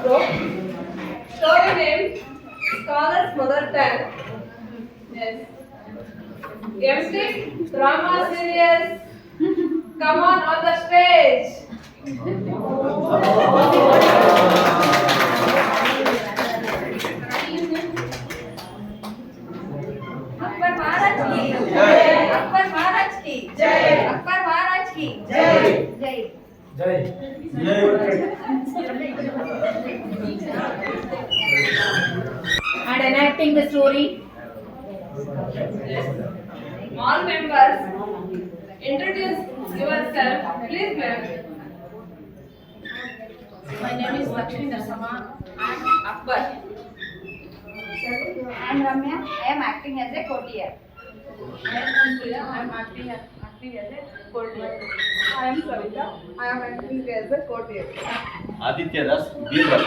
book. Story name Scholar's Mother Tongue. Yes. MC Drama Series. Come on the stage. Akbar महाराज की जय। अकबर महाराज की जय। अकबर महाराज की जय। जय And enacting the story. All members, introduce yourself, please, ma'am. My name is Lakshmi Narsama. I am Akbar. I am Ramya. I am acting as a courtier. I am Ansuya. I am acting as a courtier. I am Savita. I am acting as a courtier. Aditya Das, Birbal.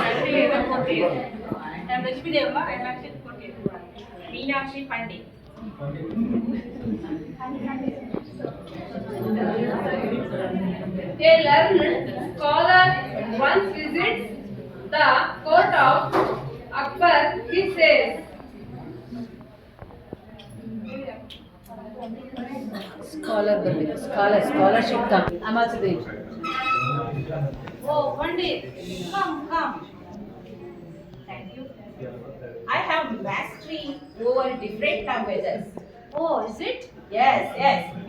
Acting as a courtier. I am Rashmi Deva. I am acting as a courtier. Meenakshi Pandey. A learned scholar once visits the court of Akbar. He says, Scholarship come. I'm also doing. "Oh, Pandit, come. Thank you. I have mastery over different languages. Oh, is it? Yes.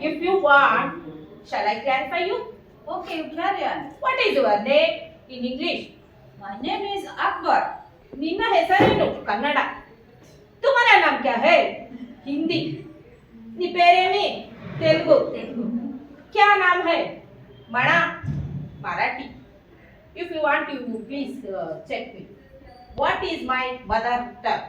If you want, shall I clarify you? Okay, you carry on. What is your name in English? My name is Akbar. निन्ना ಹೆಸರೇನು ಕನ್ನಡ तुम्हारा नाम क्या है हिंदी नी पेरेमी तेलुगु क्या नाम है मणा Marathi if you want you please check me what is my mother tongue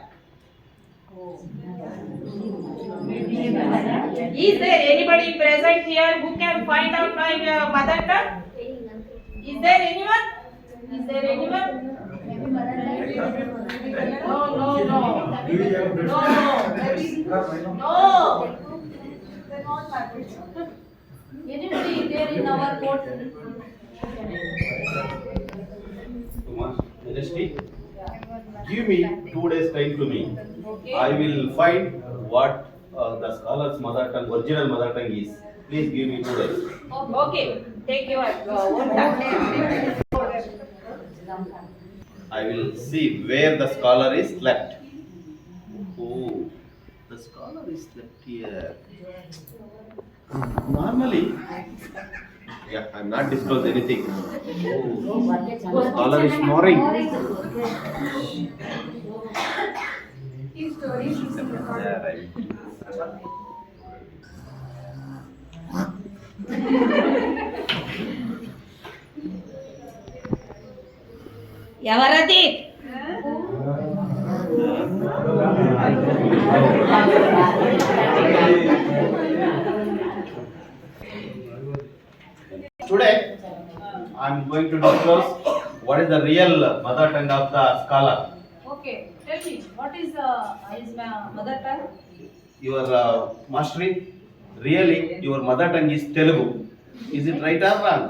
is there anybody present here who can find out my mother tongue is there anyone No. Anybody there in our court? Majesty, give me 2 days time to me. Okay. I will find what the scholar's mother tongue, original mother tongue is. Please give me 2 days. Okay, take your own time. I will see where the scholar is left. Oh, the scholar is left here. Normally, I'm not disclose anything. Oh, the scholar is snoring. Yeah, right. ఎవరది Today, I'm going to discuss what is the real mother tongue of the scholar. Okay, tell me, what is my mother tongue? Your mastery, really, your mother tongue is Telugu. Is it right or wrong?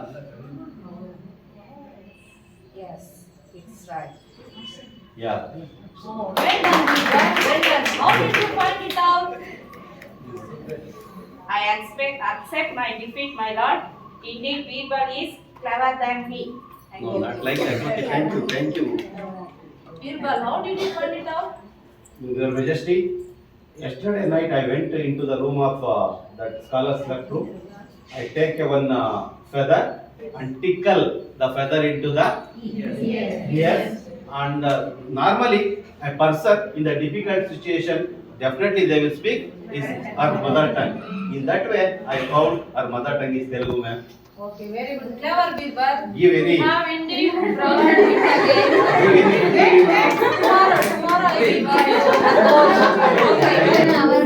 Yes, it's right. Yeah. Oh, well done, Peter. Well done. How did you find it out? I accept my defeat, my lord. Indeed, Birbal is clever than me. Thank No, you. not like that. Okay, thank you. Birbal, how did you find it out? Your Majesty, yesterday night I went into the room of that scholar's left room. I take one feather and tickle the feather into the ear. And normally a person in the difficult situation, definitely they will speak is her mother tongue. In that way, I found her mother tongue is Telugu, ma'am. Okay, very good. Clever, Birbal. Give any. You have indeed proud it again. Give any. Tomorrow I will buy you. Okay.